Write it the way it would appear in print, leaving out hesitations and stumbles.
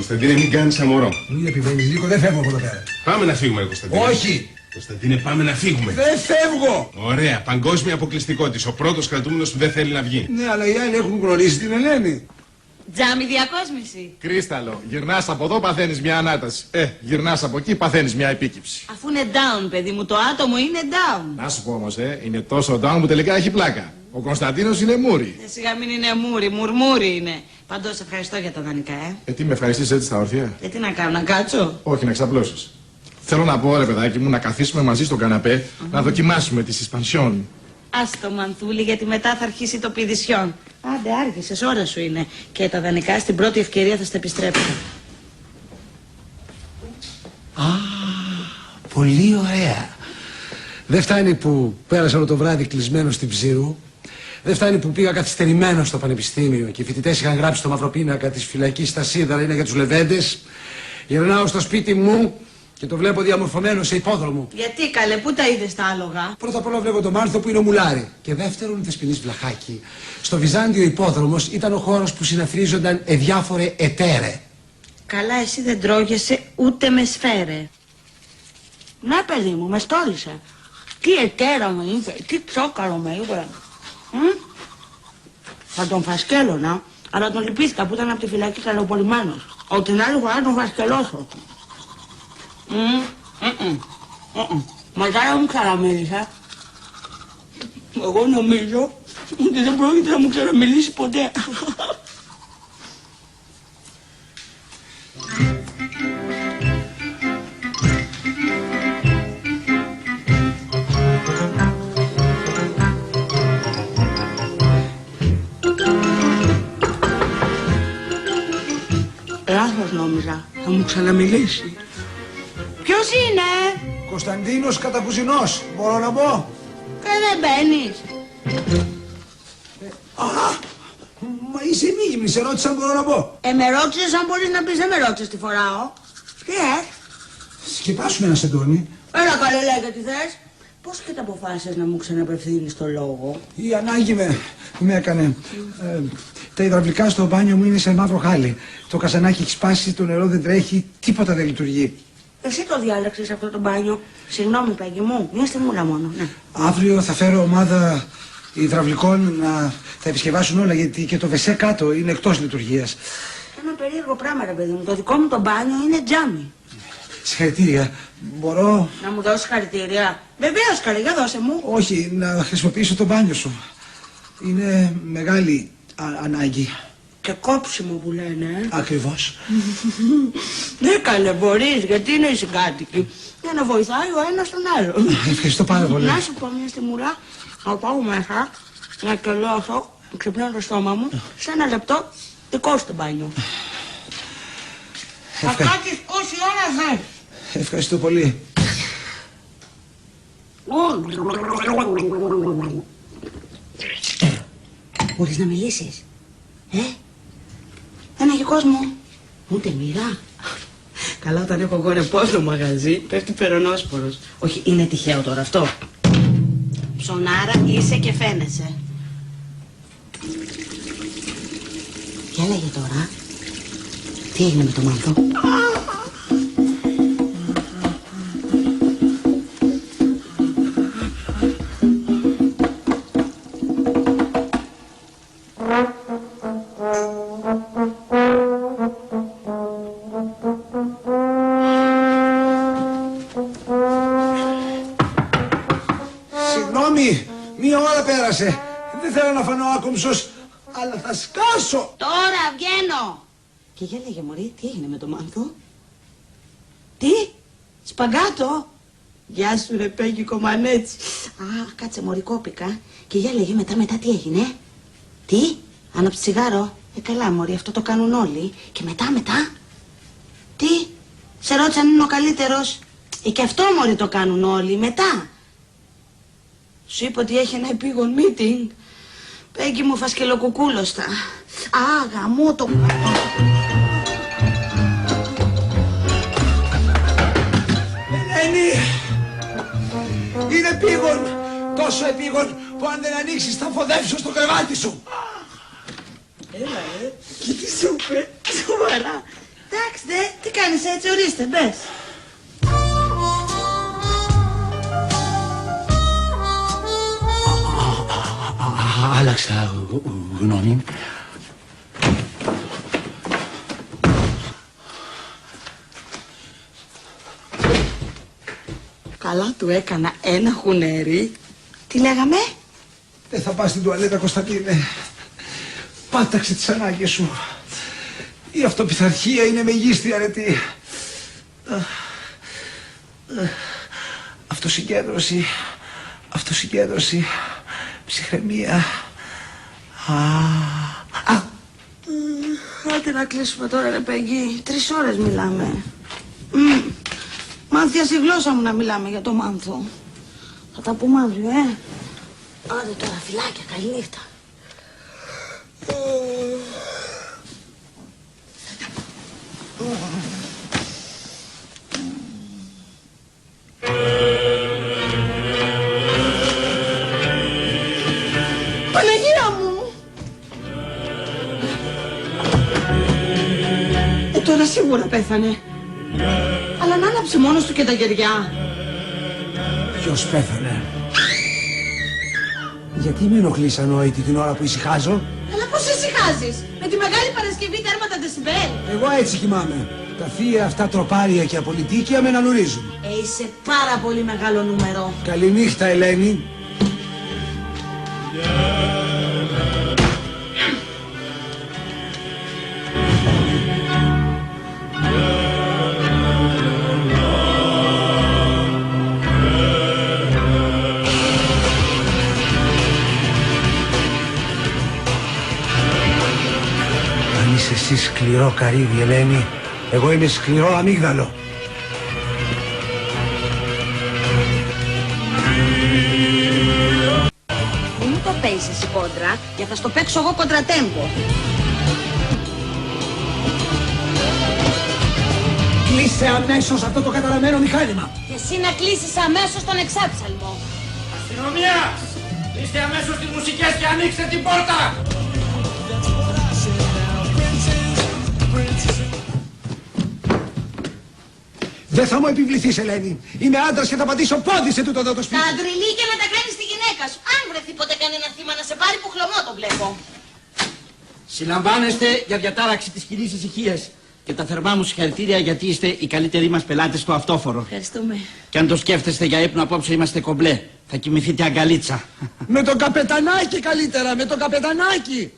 Κωνσταντίνε, μην κάνεις αμορό. Μην επιμένεις, Νίκο, δεν φεύγω από εδώ πέρα. Πάμε να φύγουμε, Κωνσταντίνε. Όχι! Κωνσταντίνε, πάμε να φύγουμε. Δεν φεύγω! Ωραία, παγκόσμια αποκλειστικότητα. Ο πρώτος κρατούμενος που δεν θέλει να βγει. Ναι, αλλά οι άλλοι έχουν γνωρίσει την Ελένη. Τζάμι διακόσμηση. Κρίσταλο, γυρνάς από εδώ, παθαίνεις μια ανάταση. Γυρνάς από εκεί, παθαίνεις μια επίκυψη. Αφού είναι down, παιδί μου, το άτομο είναι down. Να σου πω όμως, είναι τόσο down που τελικά έχει πλάκα. Ο Κωνσταντίνος είναι μούρι. Σιγά μην είναι μούρι, μουρμούρι είναι. Πάντως ευχαριστώ για τα δανεικά, Τι με ευχαριστείς έτσι στα όρθια? Τι να κάνω, να κάτσω? Όχι, να ξαπλώσεις. Θέλω να πω, ρε παιδάκι μου, να καθίσουμε μαζί στον καναπέ, να δοκιμάσουμε τις Ισπανσιόν. Άστο μανθούλη, γιατί μετά θα αρχίσει το πηδησιόν. Άντε, άργησες, ώρα σου είναι. Και τα δανεικά στην πρώτη ευκαιρία θα στα επιστρέψω. Α, πολύ ωραία. Δεν φτάνει που πέρασα όλο το βράδυ κλεισμένο στην Ψήρου. Δεν φτάνει που πήγα καθυστερημένο στο πανεπιστήμιο και οι φοιτητές είχαν γράψει στο μαυροπίνακα της φυλακής στα σίδερα είναι για τους λεβέντες. Γυρνάω στο σπίτι μου και το βλέπω διαμορφωμένο σε υπόδρομο. Γιατί καλέ, πού τα είδες τα άλογα? Πρώτα απ' όλα βλέπω τον Μάνθο που είναι ο Μουλάρη. Και δεύτερον, Δεσποινής Βλαχάκη. Στο Βυζάντιο υπόδρομος ήταν ο χώρος που συναθρίζονταν διάφορε εταίρε. Καλά, εσύ δεν τρώγεσαι ούτε με σφαίρε. Ναι, παιδί μου, με στόλισε. Τι εταίρα με είπε, τι τσόκαλο με είπε. Θα τον φασκέλωνα, αλλά τον λυπήθηκα που ήταν από τη φυλακή καλοπολιμένος. Ότι την άλλη φορά τον φασκελώσω. Ματάρα μου ξαναμίλησε. Εγώ νομίζω ότι δεν πρόκειται να μου ξαναμιλήσει ποτέ. Λάθος νόμιζα, θα μου ξαναμιλήσει. Ποιος είναι? Κωνσταντίνος Κατακουζινός, μπορώ να μπω? Δεν μπαίνεις. Μα είσαι ενίγυμνη, σε ρώτησα αν μπορώ να μπω. Με ρώτησες αν μπορείς να πεις, δεν με ρώτησες τι φοράω. Τι Σκεπάσουμε ένα σεντόνι. Έλα καλέ λέγε τι θες. Πώς και τα αποφάσισες να μου ξαναπευθύνεις το λόγο? Η ανάγκη με έκανε. Τα υδραυλικά στο μπάνιο μου είναι σε μαύρο χάλι. Το καζανάκι έχει σπάσει, το νερό δεν τρέχει, τίποτα δεν λειτουργεί. Εσύ το διάλεξες αυτό το μπάνιο. Συγγνώμη Παγγί μου, μια στιγμούλα μόνο. Ναι. Αύριο θα φέρω ομάδα υδραυλικών να τα επισκευάσουν όλα γιατί και το βεσέ κάτω είναι εκτός λειτουργίας. Ένα περίεργο πράγμα ρε παιδί μου. Το δικό μου το μπάνιο είναι τζάμι. Συγχαρητήρια. Μπορώ... Να μου δώσεις χαρητήρια? Βεβαίως καλέ, για δώσε μου. Όχι, να χρησιμοποιήσω το μπάνιο σου. Είναι μεγάλη ανάγκη. Και κόψιμο που λένε. Ακριβώς. Ναι καλέ μπορείς, γιατί είναι οι συγκάτοικοι. Για να βοηθάει ο ένας τον άλλον. Ευχαριστώ πάρα πολύ. Να σου πω μια στιγμούλα, να πάω μέσα, να τελειώσω, να ξυπνάω το στόμα μου, σε ένα λεπτό δικό σου το μπάνιο. Θα κάτσεις όση ώρα θες. Ευχαριστώ πολύ. Μπορείς να μιλήσεις? Δεν έχει κόσμο. Ούτε μοίρα. Καλά όταν έχω εγώ ρεπό στο μαγαζί, πέφτει περονόσπορος. Όχι, είναι τυχαίο τώρα αυτό. Ψωνάρα είσαι και φαίνεσαι. Και έλεγε τώρα, τι έγινε με το Μάνθο? Μία ώρα πέρασε. Δεν θέλω να φανώ άκομψος, αλλά θα σκάσω. Τώρα βγαίνω. Και για λέγε μωρή, τι έγινε με το Μάνθο? Τι? Σπαγκάτο? Γεια σου ρε Πέγγι Κομμανέτσι. Α, κάτσε μωρή κόπηκα. Και για λέγε μετά τι έγινε? Τι? Άναψε τσιγάρο? Καλά μωρή, αυτό το κάνουν όλοι. Και μετά? Τι? Σε ρώτησαν είναι ο καλύτερος? Και αυτό μωρή το κάνουν όλοι. Μετά? Σου είπε ότι έχει ένα επίγον meeting. Πέγγι μου φασκελοκουκούλωστα. Α, γαμώ το... Ελένη! Είναι επίγον! Τόσο επίγον που αν δεν ανοίξεις θα φοδεύσω στο κρεβάτι σου! Έλα, και τι σου είπε, σοβαρά. Εντάξει, δε, τι κάνεις έτσι, ορίστε, μπες. Άλλαξα γνώμη. Καλά του έκανα ένα χουνέρι. Τι λέγαμε? Δεν θα πας στην τουαλέτα, Κωνσταντίνε. Πάταξε τις ανάγκες σου. Η αυτοπιθαρχία είναι μεγίστη αρετή. Αυτοσυγκέντρωση. Αυτοσυγκέντρωση. Ψυχραιμία. Άντε να κλείσουμε τώρα, ρε Πέγγι. 3 ώρες μιλάμε. Μάθια στη γλώσσα μου να μιλάμε για το Μάνθο. Θα τα πούμε αύριο, Άντε τώρα, φιλάκια, καληνύχτα. Παναγία μου! Τώρα σίγουρα πέθανε. Αλλά να άναψε μόνος του και τα γεριά. Ποιος πέθανε? Γιατί με ενοχλείς ανόητη την ώρα που ησυχάζω? Αλλά πώς ησυχάζεις? Με τη Μεγάλη Παρασκευή τέρματα δεσιμπέλ. Εγώ έτσι κοιμάμαι. Τα θεία αυτά τροπάρια και απολυτίκια με αναλουρίζουν. Είσαι πάρα πολύ μεγάλο νούμερο. Καληνύχτα, Ελένη. Αν είσαι εσύ σκληρό καρύδι, Ελένη, εγώ είμαι σκληρό αμύγδαλο. Μην μου το παίζεις εσύ κόντρα, γιατί θα στο παίξω εγώ κοντρατέμπο. Κλείσε αμέσως αυτό το καταραμένο μηχάνημα. Και εσύ να κλείσεις αμέσως τον εξάψαλμο. Αστυνομία! Κλείστε αμέσως τις μουσικές και ανοίξτε την πόρτα! Δεν θα μου επιβληθείς, Ελένη. Είμαι άντρας και θα πατήσω πόδι σε τούτο εδώ το σπίτι. Τα αντριλεί και να τα κάνεις στη γυναίκα σου. Αν βρεθεί ποτέ κανένα θύμα να σε πάρει που χλωμό το βλέπω. Συλλαμβάνεστε για διατάραξη της κοινής ησυχίας. Και τα θερμά μου συγχαρητήρια γιατί είστε οι καλύτεροι μας πελάτες στο αυτόφορο. Ευχαριστούμε. Και αν το σκέφτεστε για ύπνο απόψε είμαστε κομπλέ. Θα κοιμηθείτε αγκαλίτσα. Με τον καπετανάκι καλύτερα, με τον καπετανάκι.